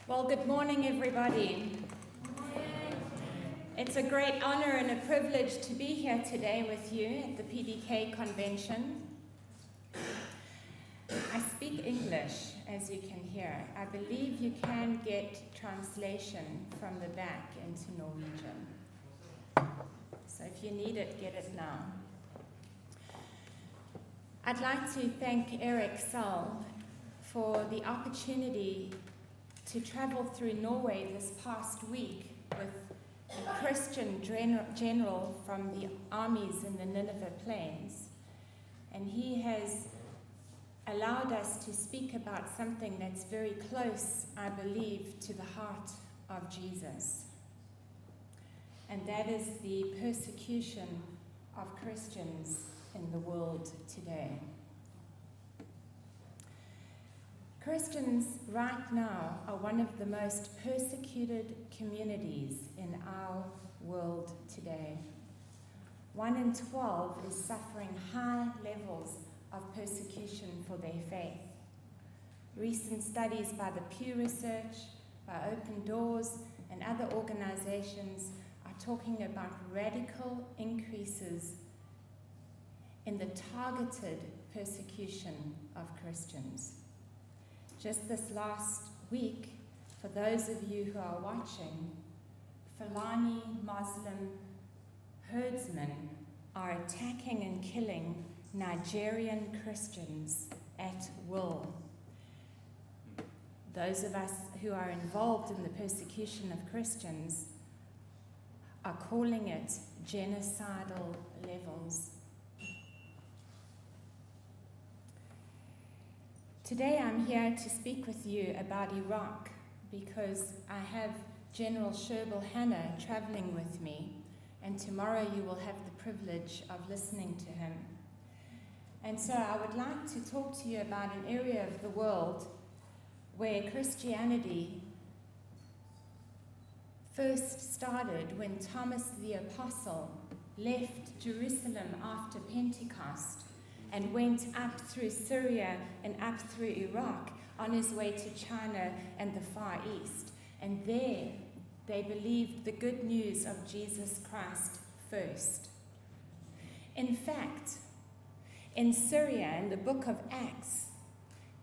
Well, good morning, everybody. It's a great honor and a privilege to be here today with you at the PDK Convention. I speak English, as you can hear. I believe you can get translation from the back into Norwegian. So if you need it, get it now. I'd like to thank Eric Saul for the opportunity to travel through Norway this past week with a Christian general from the armies in the Nineveh Plains. And he has allowed us to speak about something that's very close, I believe, to the heart of Jesus. And that is the persecution of Christians in the world today. Christians right now are one of the most persecuted communities in our world today. 1 in 12 is suffering high levels of persecution for their faith. Recent studies by the Pew Research, by Open Doors, and other organizations are talking about radical increases in the targeted persecution of Christians. Just this last week, for those of you who are watching, Fulani Muslim herdsmen are attacking and killing Nigerian Christians at will. Those of us who are involved in the persecution of Christians are calling it genocidal levels. Today I'm here to speak with you about Iraq because I have General Sherbel Hanna traveling with me, and tomorrow you will have the privilege of listening to him. And so I would like to talk to you about an area of the world where Christianity first started when Thomas the Apostle left Jerusalem after Pentecost and went up through Syria and up through Iraq on his way to China and the Far East. And there they believed the good news of Jesus Christ first. In fact, in Syria, in the book of Acts,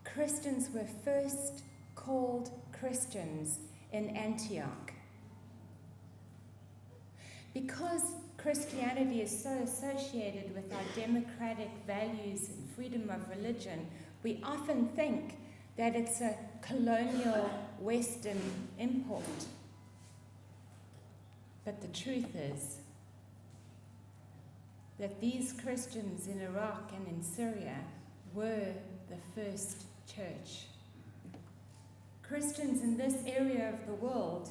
Christians were first called Christians in Antioch. Because Christianity is so associated with our democratic values and freedom of religion, we often think that it's a colonial Western import. But the truth is that these Christians in Iraq and in Syria were the first church. Christians in this area of the world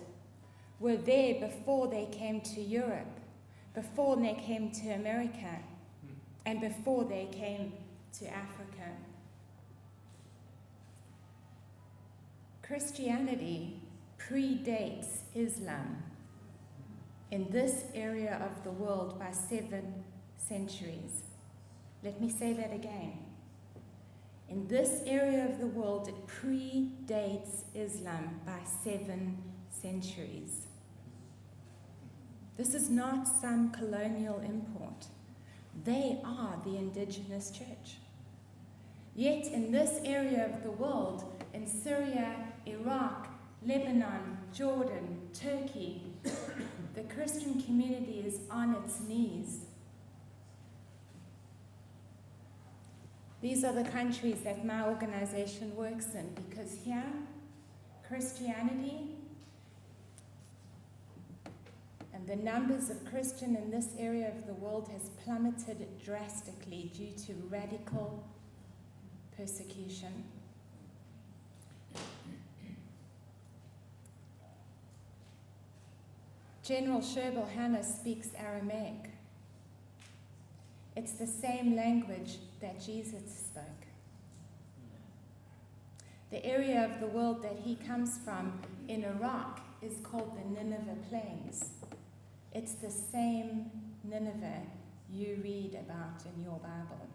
were there before they came to Europe, before they came to America, and before they came to Africa. Christianity predates Islam in this area of the world by 7 centuries. Let me say that again. In this area of the world, it predates Islam by 7 centuries. This is not some colonial import. They are the indigenous church. Yet in this area of the world, in Syria, Iraq, Lebanon, Jordan, Turkey, the Christian community is on its knees. These are the countries that my organization works in, because here, Christianity and the numbers of Christians in this area of the world has plummeted drastically due to radical persecution. General Sherbel Hanna speaks Aramaic. It's the same language that Jesus spoke. The area of the world that he comes from in Iraq is called the Nineveh Plains. It's the same Nineveh you read about in your Bible.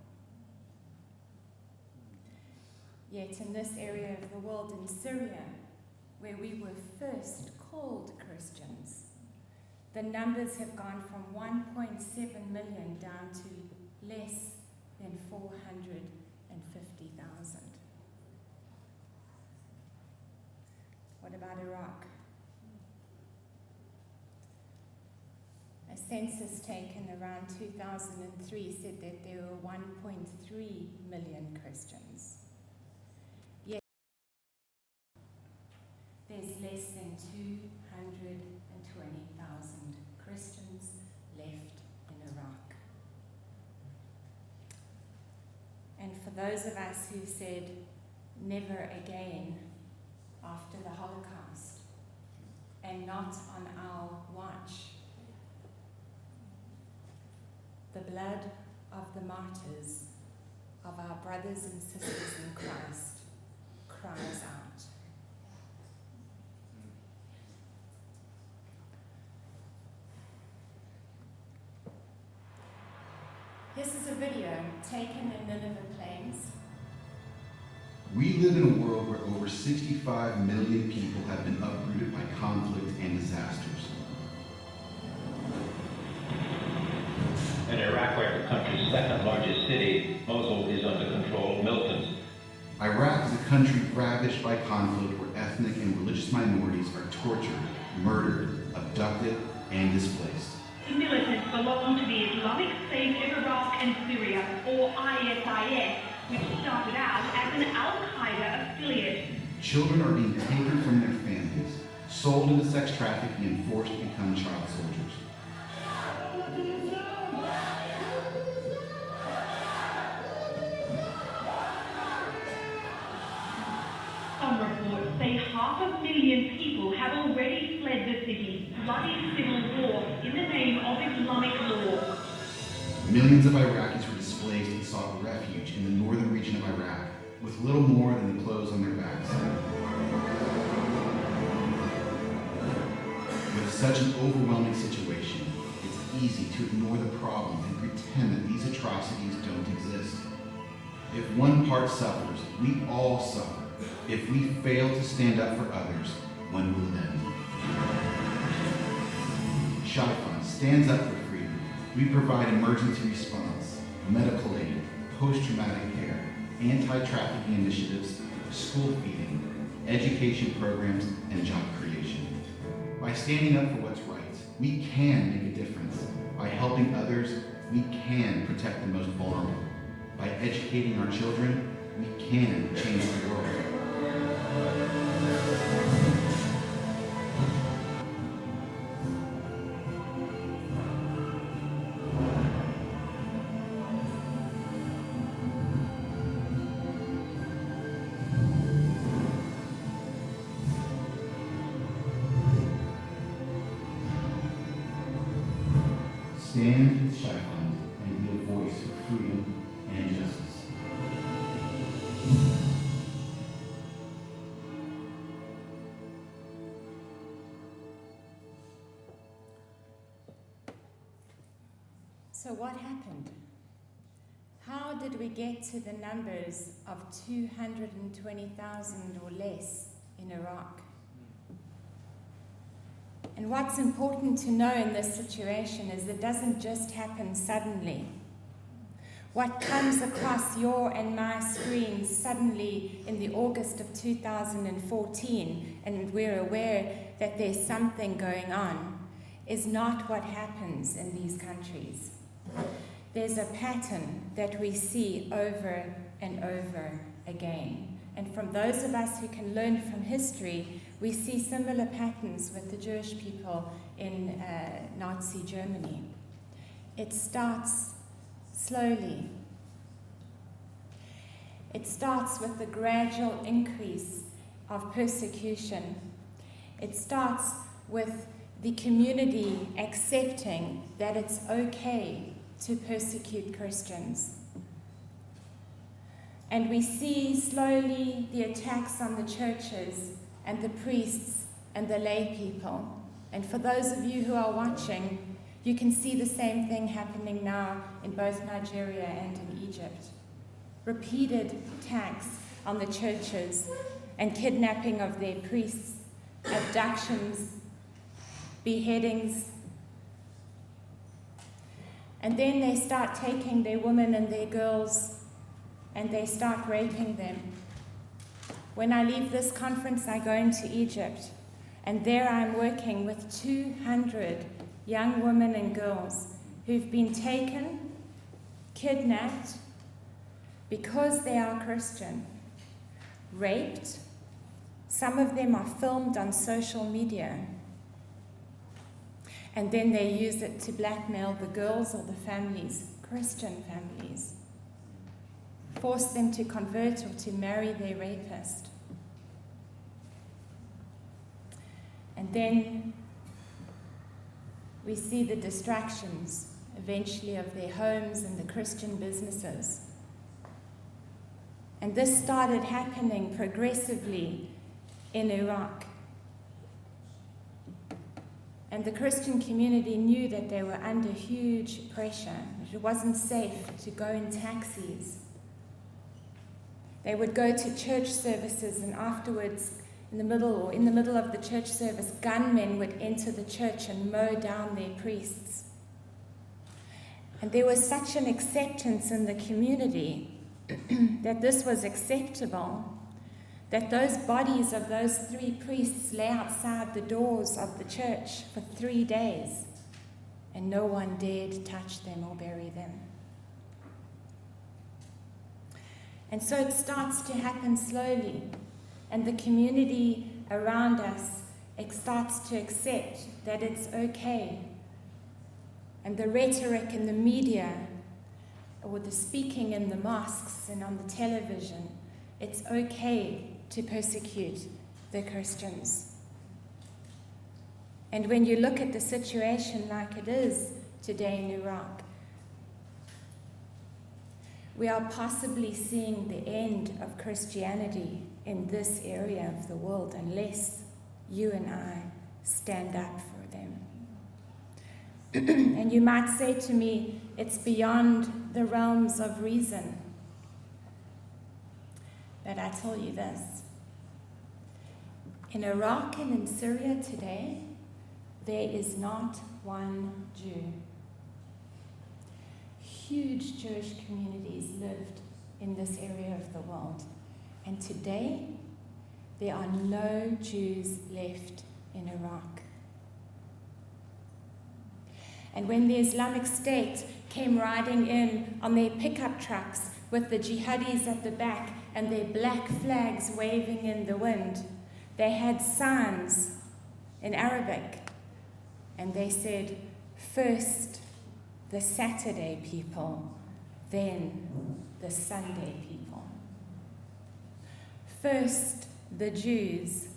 Yet in this area of the world, in Syria, where we were first called Christians, the numbers have gone from 1.7 million down to less than 450,000. What about Iraq? A census taken around 2003 said that there were 1.3 million Christians. Yet there's less than 220,000 Christians left in Iraq. And for those of us who said never again after the Holocaust, and not on our watch, the blood of the martyrs, of our brothers and sisters in Christ, cries out. This is a video taken in Nineveh Plains. We live in a world where over 65 million people have been uprooted by conflict and disasters. In Iraq, where the country's second largest city, Mosul, is under control of militants. Iraq is a country ravaged by conflict where ethnic and religious minorities are tortured, murdered, abducted, and displaced. The militants belong to the Islamic State of Iraq and Syria, or ISIS, which started out as an Al-Qaeda affiliate. Children are being taken from their families, sold into sex trafficking, and forced to become child soldiers. Some reports say 500,000 people have already fled the city. Bloody civil war in the name of Islamic law. Millions of Iraqis were displaced and sought refuge in the northern region of Iraq, with little more than the clothes on their backs. With such an overwhelming situation, it's easy to ignore the problem and pretend that these atrocities don't exist. If one part suffers, we all suffer. If we fail to stand up for others, when will it end? Shaitan stands up for freedom. We provide emergency response, medical aid, post-traumatic care, anti-trafficking initiatives, school feeding, education programs, and job creation. By standing up for what's right, we can make a difference. By helping others, we can protect the most vulnerable. By educating our children, we can change the world. Stand with Shaitan and be a voice for freedom and justice. So what happened? How did we get to the numbers of 220,000 or less in Iraq? And what's important to know in this situation is it doesn't just happen suddenly. What comes across your and my screens suddenly in the August of 2014, and we're aware that there's something going on, is not what happens in these countries. There's a pattern that we see over and over again. And from those of us who can learn from history, we see similar patterns with the Jewish people in Nazi Germany. It starts slowly. It starts with the gradual increase of persecution. It starts with the community accepting that it's okay to persecute Christians. And we see slowly the attacks on the churches and the priests and the lay people. And for those of you who are watching, You can see the same thing happening now in both Nigeria and in Egypt. Repeated attacks on the churches and kidnapping of their priests, abductions, beheadings. And then they start taking their women and their girls and they start raping them. When I leave this conference, I go into Egypt, and there I'm working with 200 young women and girls who've been taken, kidnapped, because they are Christian, raped. Some of them are filmed on social media, and then they use it to blackmail the girls or the families, Christian families, force them to convert or to marry their rapist. And then we see the distractions, eventually, of their homes and the Christian businesses. And this started happening progressively in Iraq. And the Christian community knew that they were under huge pressure. It wasn't safe to go in taxis. They would go to church services, and afterwards, in the middle of the church service, gunmen would enter the church and mow down their priests. And there was such an acceptance in the community that this was acceptable, that those bodies of those 3 priests lay outside the doors of the church for 3 days, and no one dared touch them or bury them. And so it starts to happen slowly, and the community around us starts to accept that it's okay. And the rhetoric in the media, or the speaking in the mosques and on the television, it's okay to persecute the Christians. And when you look at the situation like it is today in Iraq, we are possibly seeing the end of Christianity in this area of the world unless you and I stand up for them. And you might say to me, it's beyond the realms of reason. But I tell you this. In Iraq and in Syria today, there is not one Jew. Huge Jewish communities lived in this area of the world. And today, there are no Jews left in Iraq. And when the Islamic State came riding in on their pickup trucks with the jihadis at the back and their black flags waving in the wind, they had signs in Arabic, and they said, first the Saturday people, then the Sunday people. First the Jews,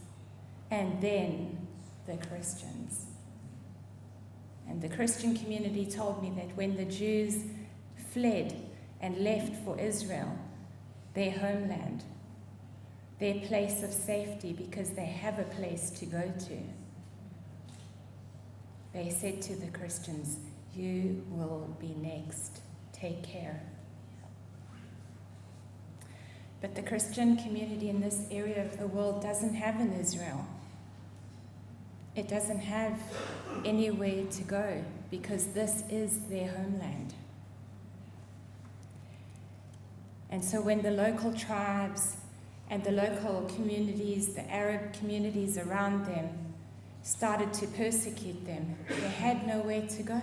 and then the Christians. And the Christian community told me that when the Jews fled and left for Israel, their homeland, their place of safety, because they have a place to go to, they said to the Christians, you will be next. Take care. But the Christian community in this area of the world doesn't have an Israel. It doesn't have anywhere to go because this is their homeland. And so when the local tribes and the local communities, the Arab communities around them, started to persecute them, they had nowhere to go.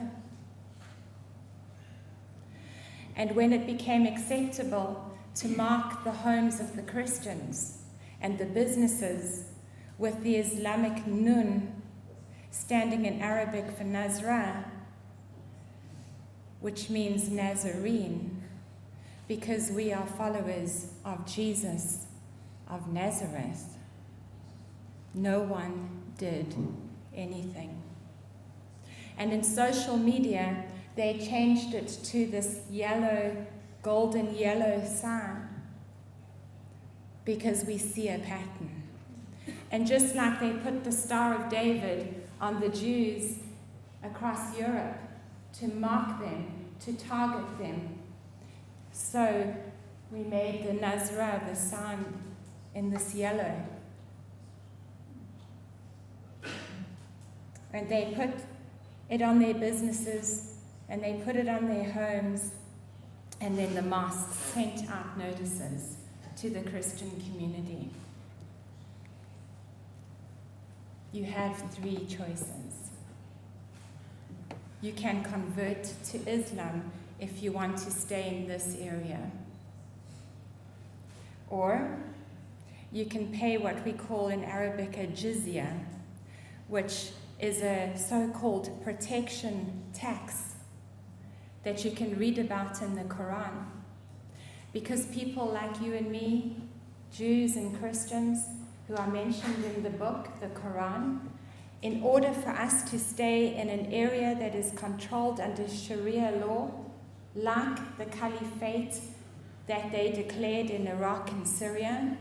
And when it became acceptable to mark the homes of the Christians and the businesses with the Islamic nun standing in Arabic for Nazra, which means Nazarene, because we are followers of Jesus of Nazareth, no one did anything. And in social media, they changed it to this yellow, golden yellow sign because we see a pattern. And just like they put the Star of David on the Jews across Europe to mark them, to target them. So we made the Nazra, the sign, in this yellow. And they put it on their businesses, and they put it on their homes, and then the mosques sent out notices to the Christian community. You have three choices. You can convert to Islam if you want to stay in this area. Or you can pay what we call in Arabic a jizya, which is a so-called protection tax that you can read about in the Quran. Because people like you and me, Jews and Christians, who are mentioned in the book, the Quran, in order for us to stay in an area that is controlled under Sharia law, like the caliphate that they declared in Iraq and Syria,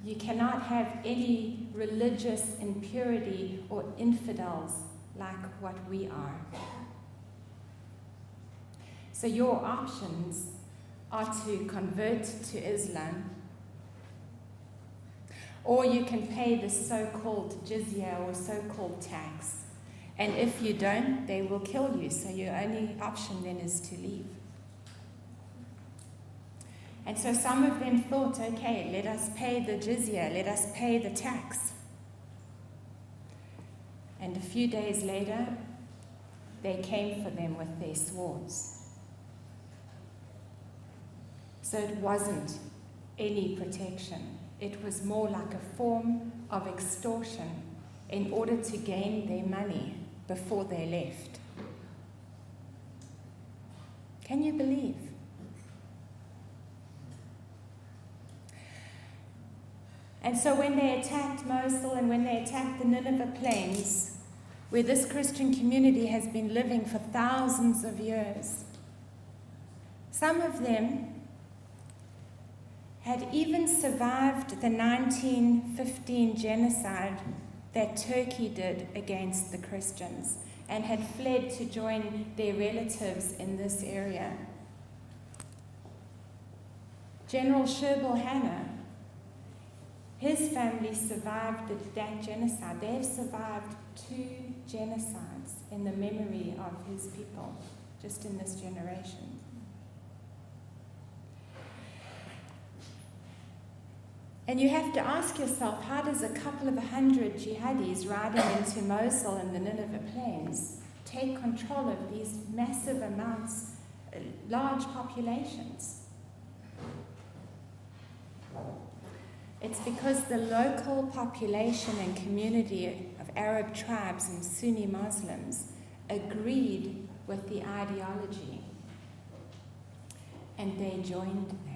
you cannot have any religious impurity or infidels like what we are. So your options are to convert to Islam, or you can pay the so-called jizya or so-called tax. And if you don't, they will kill you. So your only option then is to leave. And so some of them thought, okay, let us pay the jizya, let us pay the tax. And a few days later, they came for them with their swords. So it wasn't any protection. It was more like a form of extortion in order to gain their money before they left. Can you believe? And so when they attacked Mosul and when they attacked the Nineveh plains, where this Christian community has been living for thousands of years, some of them had even survived the 1915 genocide that Turkey did against the Christians and had fled to join their relatives in this area. General Sherbil Hanna, his family survived that genocide. They've survived 2 genocides in the memory of his people, just in this generation. And you have to ask yourself, how does a couple of 100 jihadis riding into Mosul and the Nineveh plains take control of these massive amounts, large populations? It's because the local population and community of Arab tribes and Sunni Muslims agreed with the ideology, and they joined them.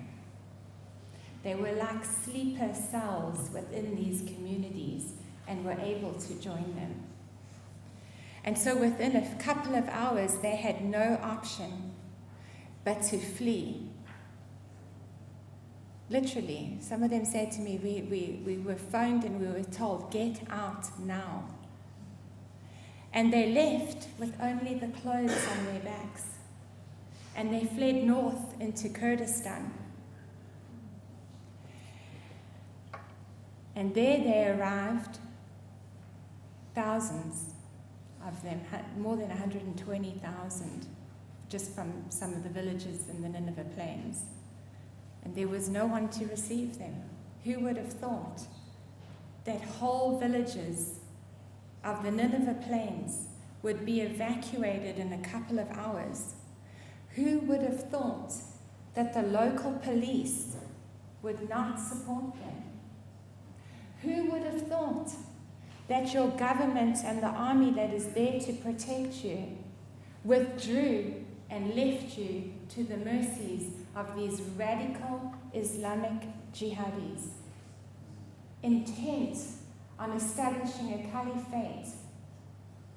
They were like sleeper cells within these communities and were able to join them. And so within a couple of hours, they had no option but to flee. Literally, some of them said to me, we were phoned and we were told, get out now. And they left with only the clothes on their backs. And they fled north into Kurdistan. And there they arrived, thousands of them, more than 120,000, just from some of the villages in the Nineveh plains. And there was no one to receive them. Who would have thought that whole villages of the Nineveh plains would be evacuated in a couple of hours? Who would have thought that the local police would not support them? Who would have thought that your government and the army that is there to protect you withdrew and left you to the mercies of these radical Islamic jihadis, intent on establishing a caliphate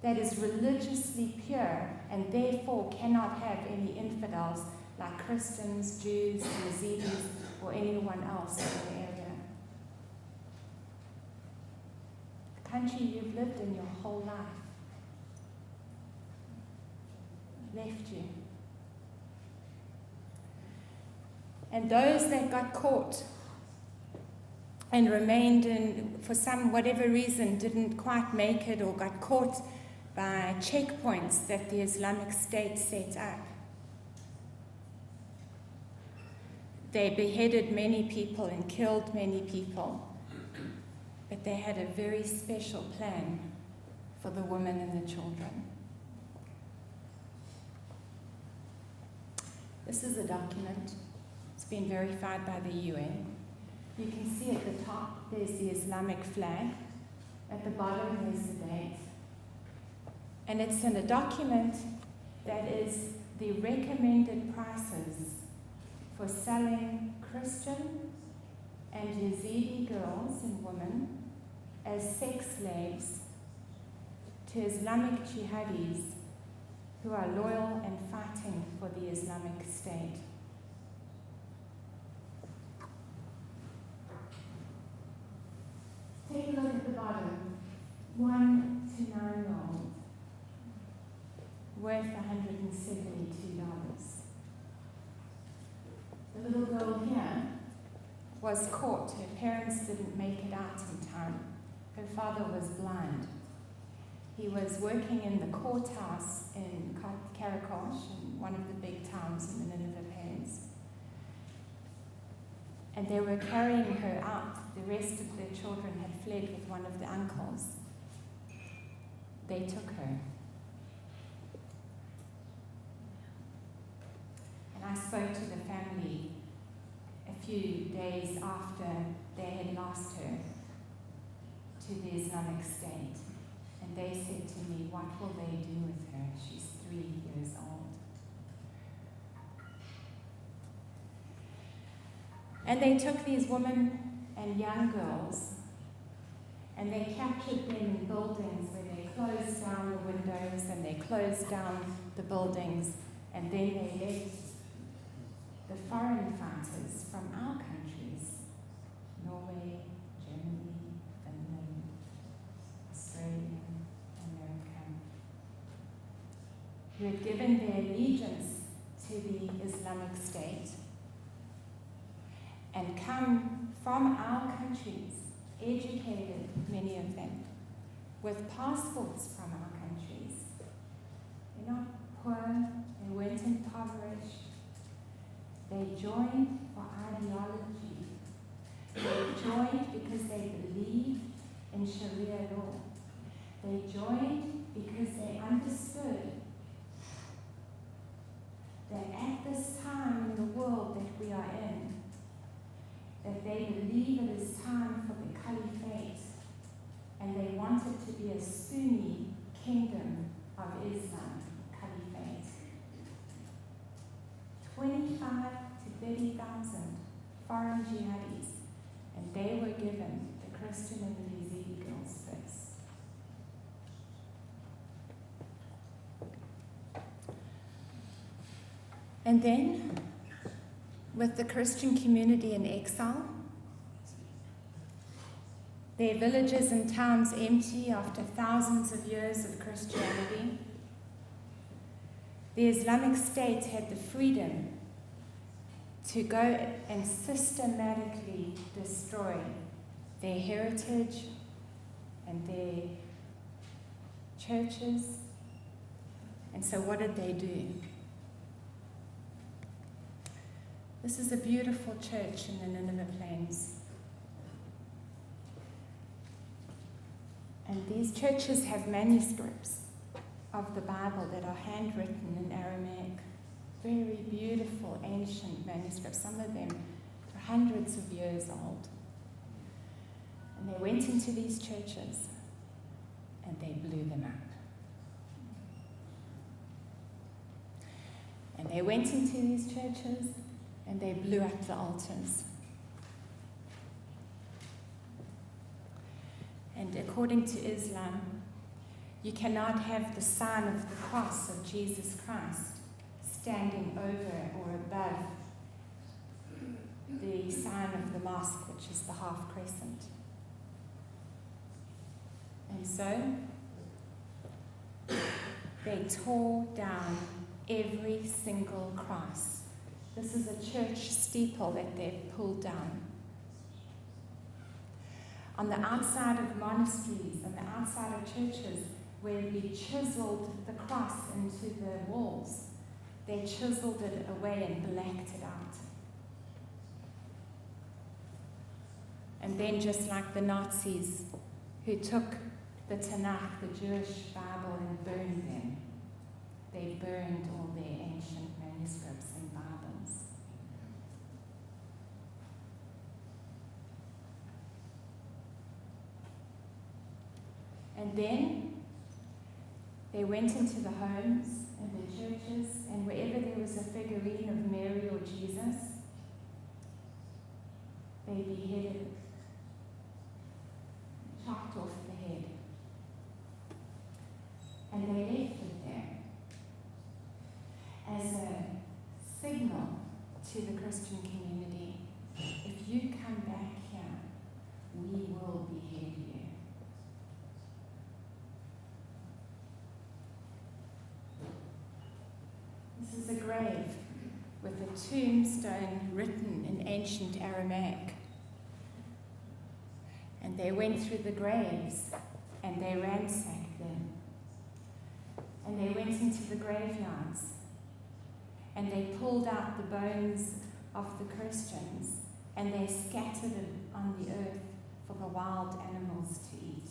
that is religiously pure and therefore cannot have any infidels like Christians, Jews, Yazidis, or anyone else in the area. The country you've lived in your whole life. left you. And those that got caught and remained in, for some whatever reason, didn't quite make it or got caught by checkpoints that the Islamic State set up. They beheaded many people and killed many people, but they had a very special plan for the women and the children. This is a document. It's been verified by the UN. You can see at the top there's the Islamic flag. At the bottom there's the date. And it's in a document that is the recommended prices for selling Christian and Yazidi girls and women as sex slaves to Islamic jihadis who are loyal and fighting for the Islamic State. Take a look at the bottom. 1 to 9-year-old, worth $172. The little girl here was caught. Her parents didn't make it out in time. Her father was blind. He was working in the courthouse in Karakosh, in one of the big towns in the Nineveh Plains. And they were carrying her out. The rest of the children had fled with one of the uncles. They took her. And I spoke to the family a few days after they had lost her to the Islamic State. And they said to me, what will they do with her? She's 3 years old. And they took these women and young girls and they captured them in buildings where they closed down the windows and they closed down the buildings, and then they let the foreign fighters from our countries, Norway, Germany, Finland, Australia, America, who had given their allegiance to the Islamic State and come from our countries, educated, many of them, with passports from our countries. They're not poor, they weren't impoverished. They joined for ideology. They joined because they believed in Sharia law. They joined because they understood that at this time in the world that we are in, that they believe it is time for the caliphate, and they want it to be a Sunni kingdom of Islam, caliphate. 25 to 30,000 foreign jihadis, and they were given the Christian and the Yazidi girls first. And then, with the Christian community in exile, their villages and towns empty after thousands of years of Christianity, the Islamic State had the freedom to go and systematically destroy their heritage and their churches. And so what did they do? This is a beautiful church in the Nineveh Plains. And these churches have manuscripts of the Bible that are handwritten in Aramaic. Very beautiful, ancient manuscripts. Some of them are hundreds of years old. And they went into these churches and they blew them up. And they went into these churches and they blew up the altars. And according to Islam, you cannot have the sign of the cross of Jesus Christ standing over or above the sign of the mosque, which is the half crescent. And so they tore down every single cross. This is a church steeple that they've pulled down. On the outside of monasteries, on the outside of churches, where we chiseled the cross into the walls, they chiseled it away and blacked it out. And then, just like the Nazis who took the Tanakh, the Jewish Bible, and burned them, they burned all their ancient manuscripts and Bibles. And then they went into the homes and the churches, and wherever there was a figurine of Mary or Jesus, they beheaded it, chopped off the head, and they left it there as a signal to the Christian community: if you come back here, we will behead you. This is a grave with a tombstone written in ancient Aramaic. And they went through the graves and they ransacked them. And they went into the graveyards and they pulled out the bones of the Christians and they scattered it on the earth for the wild animals to eat.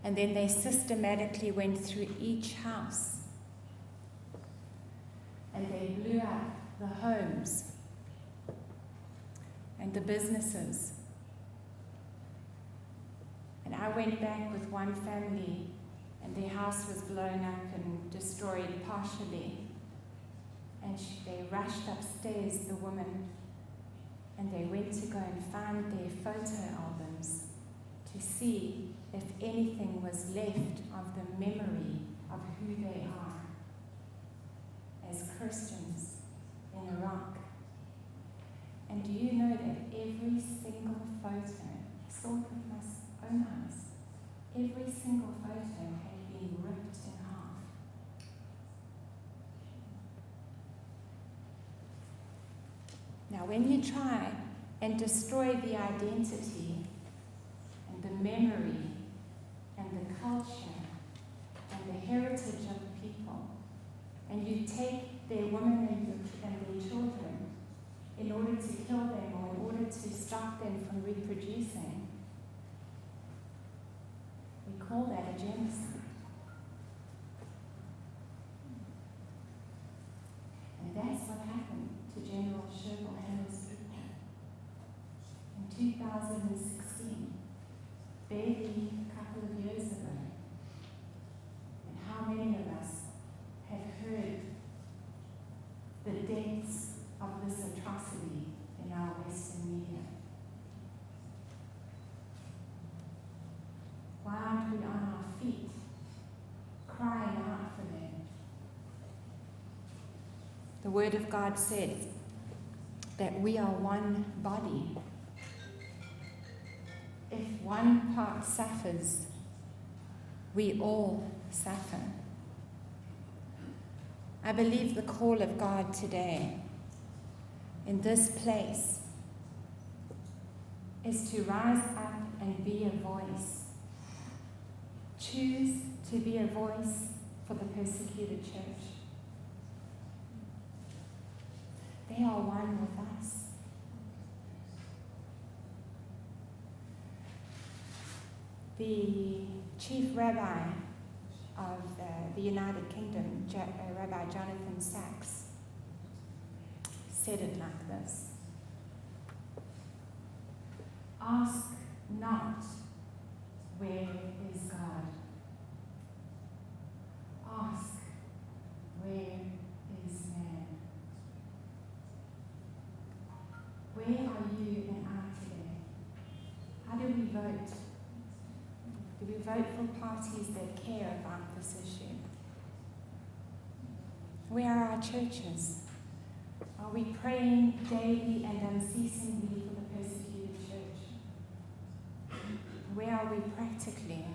And then they systematically went through each house and they blew up the homes and the businesses. And I went back with one family and their house was blown up and destroyed partially. And they rushed upstairs, the woman, and they went to go and find their photo albums to see if anything was left of the memory of who they are as Christians in Iraq. And do you know that every single photo, I saw it with my own eyes, every single photo had been ripped in half. Now, when you try and destroy the identity and the memory and the culture and the heritage of the people, and you take their women and their children in order to kill them or in order to stop them from reproducing, we call that a genocide. And that's what happened to General Sherwood Hill's people in 2016, barely a couple of years ago. And how many of us have heard the depths of this atrocity in our Western media? Why aren't we on our feet, crying out for them? The Word of God says that we are one body. If one part suffers, we all suffer. I believe the call of God today in this place is to rise up and be a voice. Choose to be a voice for the persecuted church. They are one with us. The chief rabbi of the United Kingdom, Rabbi Jonathan Sachs, said it like this: ask not, where is God? Ask, where is man? Where are you and I today? How do we vote? Do we vote for parties that care about this issue? Where are our churches? Are we praying daily and unceasingly for the persecuted church? Where are we practically?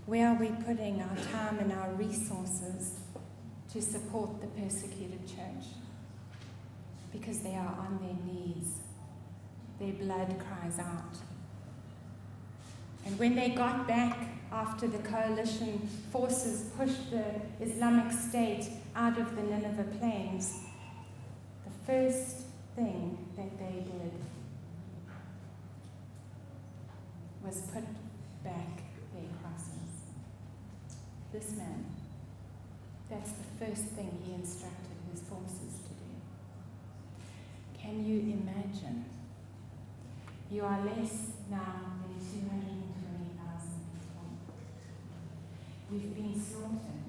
Where are we putting our time and our resources to support the persecuted church? Because they are on their knees. Their blood cries out. And when they got back after the coalition forces pushed the Islamic State out of the Nineveh plains, the first thing that they did was put back their crosses. This man, that's the first thing he instructed his forces to do. Can you imagine? You are less now than 220,000 people. We've been slaughtered.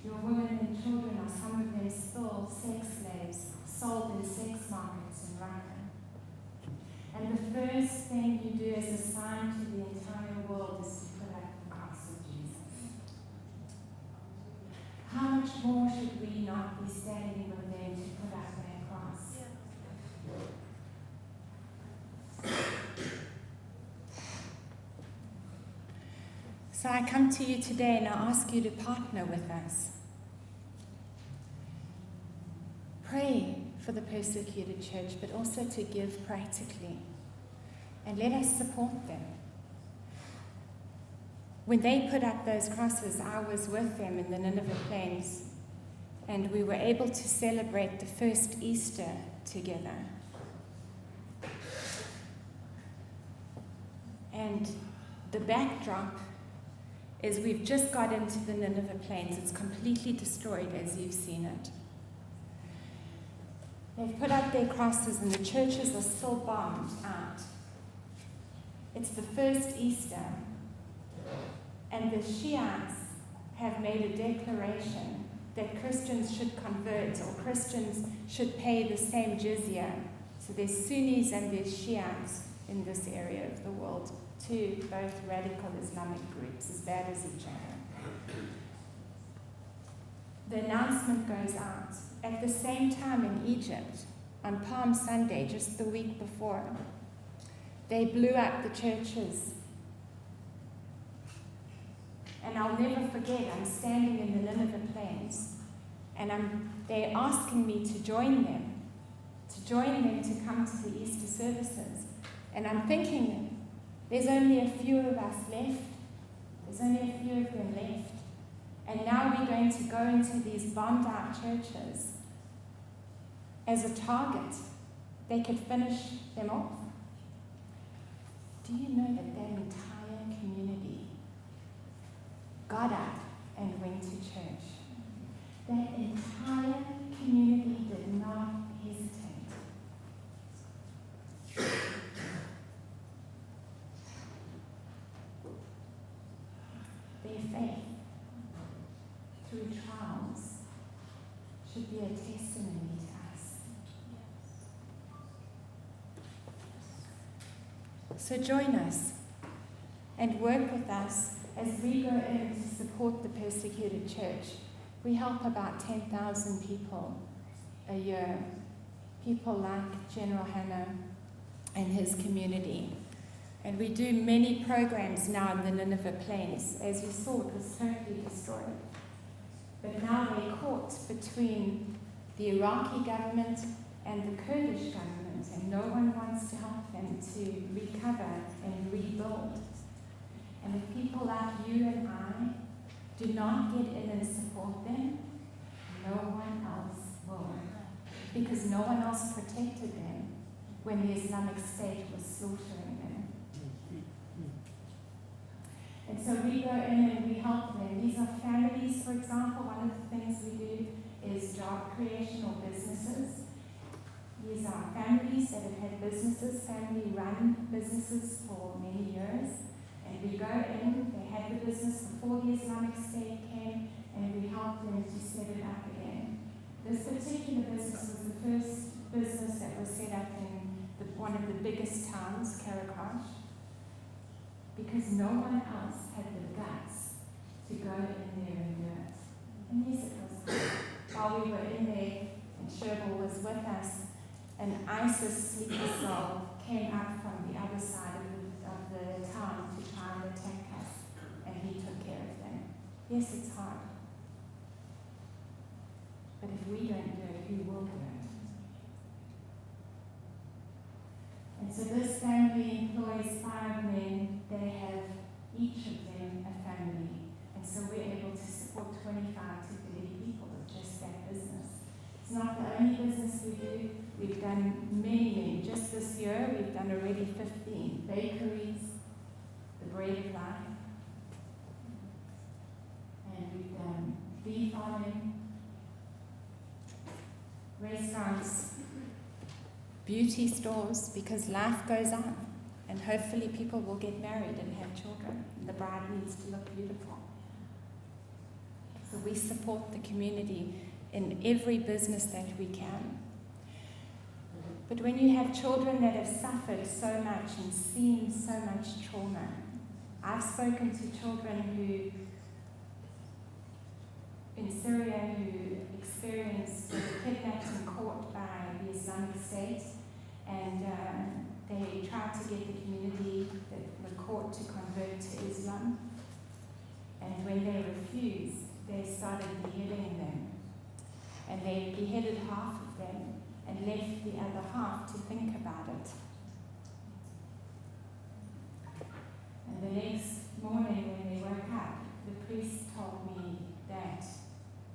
Your women and children are some of them still sex slaves, sold in sex markets in Russia. And the first thing you do as a sign to the entire world is to put up the cross of Jesus. How much more should we not be standing with them to put up that cross? So I come to you today and I ask you to partner with us. Pray for the persecuted church, but also to give practically. And let us support them. When they put up those crosses, I was with them in the Nineveh plains, and we were able to celebrate the first Easter together. And the backdrop is we've just got into the Nineveh plains. It's completely destroyed as you've seen it. They've put up their crosses and the churches are still bombed out. It's the first Easter, and the Shiites have made a declaration that Christians should convert, or Christians should pay the same jizya. So there's Sunnis and there's Shiites in this area of the world, two both radical Islamic groups, as bad as each other. The announcement goes out. At the same time in Egypt, on Palm Sunday, just the week before, they blew up the churches. And I'll never forget, I'm standing in the Nineveh plains, and they're asking me to join them to come to the Easter services. And I'm thinking, there's only a few of us left. There's only a few of them left. And now we're going to go into these bombed out churches as a target. They could finish them off. Do you know that entire community got up and went to church? That entire community did not hesitate. Their faith through trials should be a testimony to us. So join us and work with us as we go in to support the persecuted church. We help about 10,000 people a year. People like General Hanna and his community. And we do many programs now in the Nineveh plains. As you saw, it was totally destroyed. But now they're caught between the Iraqi government and the Kurdish government, and no one wants to help them to recover and rebuild. And if people like you and I do not get in and support them, no one else will. Because no one else protected them when the Islamic State was slaughtering them. And so we go in and we help them. These are families, for example. One of the things we do is job creation or businesses. These are families that have had businesses, family-run businesses for many years. And we go in, they had the business before the Islamic State came, and we help them to set it up again. This particular business was the first business that was set up in one of the biggest towns, Karakash, because no one else had the guts to go in there and do it. And yes, it was. While we were in there, and Sherville was with us, an ISIS sleeper cell came up from the other side of the town to try and attack us. And and he took care of them. Yes, it's hard. But if we don't do it, who will do it? And so this family employs 5 men. They have, each of them, a family. And so we're able to support 25 to 30 people with just that business. It's not the only business we do. We've done many. Just this year, we've done already 15 bakeries, the Bread of Life, and we've done bee farming, restaurants, beauty stores, because life goes on, and hopefully people will get married and have children. And the bride needs to look beautiful. So we support the community in every business that we can. But when you have children that have suffered so much and seen so much trauma, I've spoken to children who, in Syria, who experienced kidnapped and caught by the Islamic State, and they tried to get the community, the court, to convert to Islam. And when they refused, they started beheading them. And they beheaded half of them and left the other half to think about it. And the next morning when they woke up, the priest told me that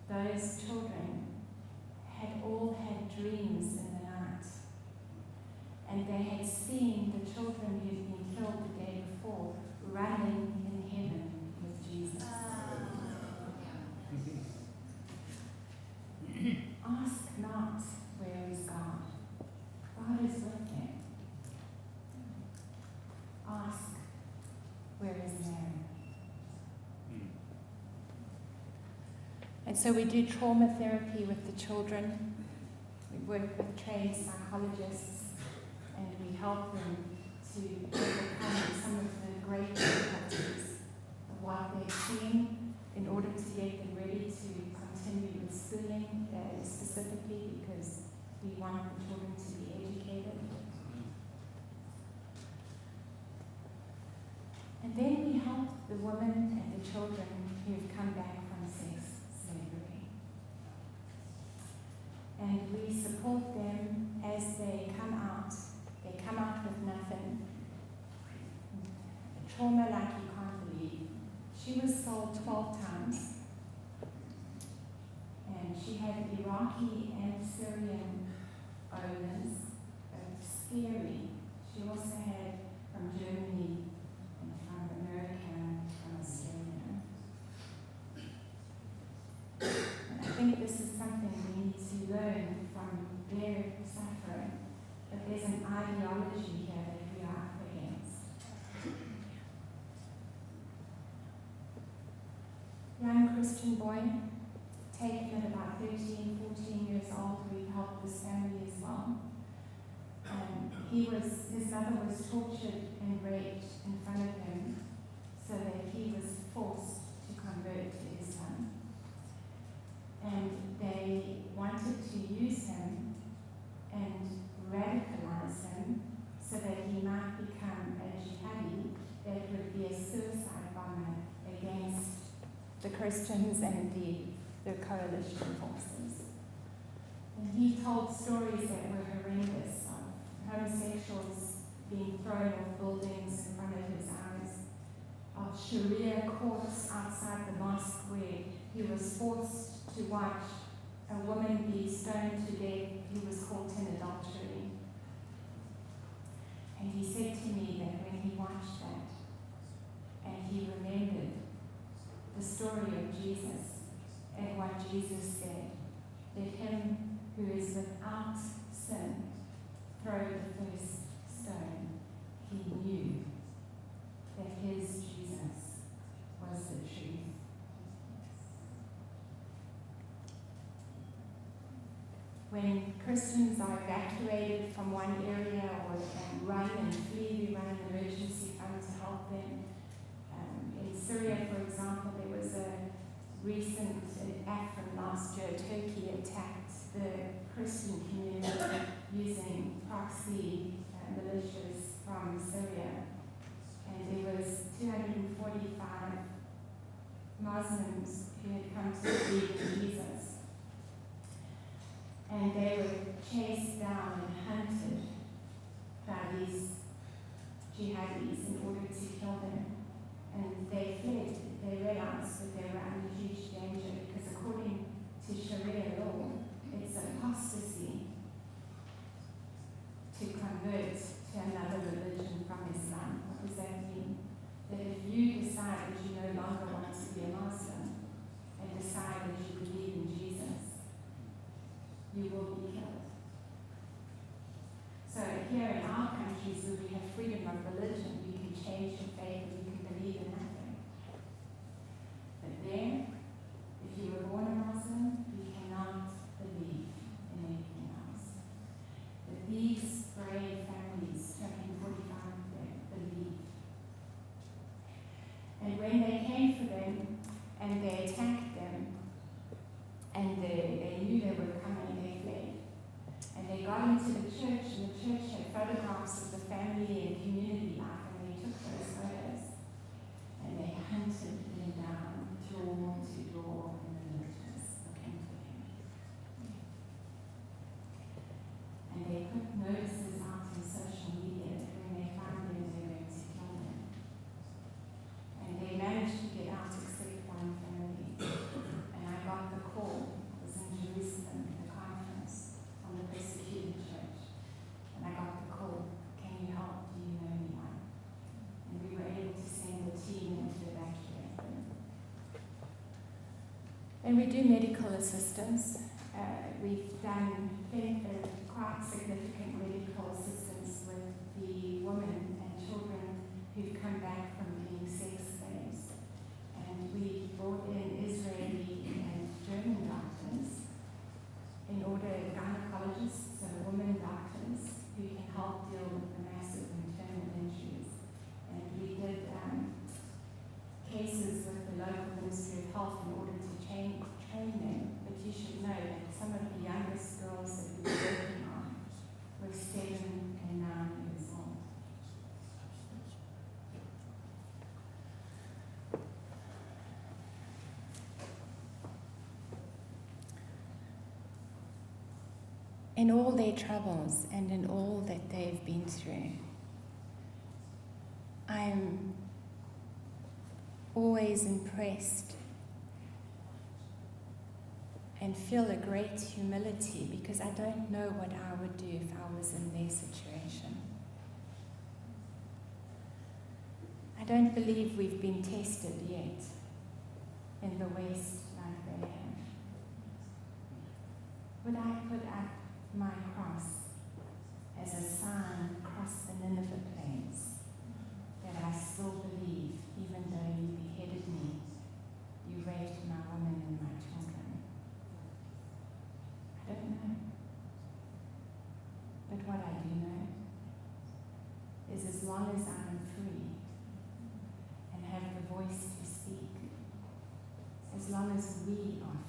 those children had all had dreams in the night. And they had seen the children who had been killed the day before running in heaven with Jesus. Ask not, where is God? God is with them. Ask, where is Mary? And so we do trauma therapy with the children. We work with trained psychologists, and we help them to overcome some of the great difficulties of what they've seen in order to get them ready to continue with schooling, specifically because we want the children to be educated. And then we help the women and the children who have come back from sex slavery. And we support them as they come out. They come out with nothing. Trauma like you can't believe. She was sold 12 times. And she had Iraqi and Syrian owners. Scary. She also had from Germany and from America and from Australia. And I think this is something we need to learn from their suffering. But there's an ideology here that we are up against. Young Christian boy, taken at about 13, 14 years old, we helped this family as well. His mother was tortured and raped in front of him so that he was forced to convert to Islam. And they wanted to use him and radicalize him so that he might become a jihadi that would be a suicide bomber against the Christians and the coalition forces. And he told stories that were horrendous of homosexuals being thrown off buildings in front of his eyes, of Sharia courts outside the mosque where he was forced to watch a woman be stoned to death who was caught in adultery. And he said to me that when he watched that and he remembered the story of Jesus and what Jesus said, let him who is without sin throw the first stone, he knew that his Jesus was the truth. When Christians are evacuated from one area or run and flee, we run an emergency fund to help them. In Syria, for example, there was a recent act from last year. Turkey attacked the Christian community using proxy militias from Syria. And there was 245 Muslims who had come to believe in Jesus. And they were chased down and hunted by these jihadis in order to kill them. And they fled. They realized that they were under huge danger because according to Sharia law, it's apostasy to convert to another religion from Islam. What does that mean? That if you decide that you no longer want to be a Muslim and decide that you believe in Jesus, you will be killed. So here in our countries where we have freedom of religion, you can change your faith and you can believe in nothing. But there, if you were born a Muslim, you cannot believe in anything else. But these brave families, 245 of them, believed. And when they came for them and they attacked them, and they knew they were coming, they fled. And they got into the church, and the church had photographs of the family and community life, and they took those photos. And they hunted them down, door to door in the villages, looking for them. And they put notices out on social media that when they found them, they were going to kill them. And they managed to get out except one family. And I got the call. I was in Jerusalem at the conference on the persecuted church. And I got the call, can you help? Do you know anyone? And we were able to send a team in to evacuate them. And we do medical assistance. We've done quite significant medical assistance with the women and children who've come back from being sex slaves. And we brought in Israeli and German doctors in order, gynecologists, so women doctors who can help deal with the massive maternal injuries. And we did cases with the local Ministry of Health in order to train them. But you should know that some of the youngest girls that we were working on were 7 and 9 years old. In all their troubles and in all that they've been through, I'm always impressed and feel a great humility because I don't know what I would do if I was in their situation. I don't believe we've been tested yet in the West like they have. Would I put up my cross as a sign across the Nineveh plains that I still believe, even though you beheaded me, you raped my women and my children? I don't know. But what I do know is as long as I'm free and have the voice to speak, as long as we are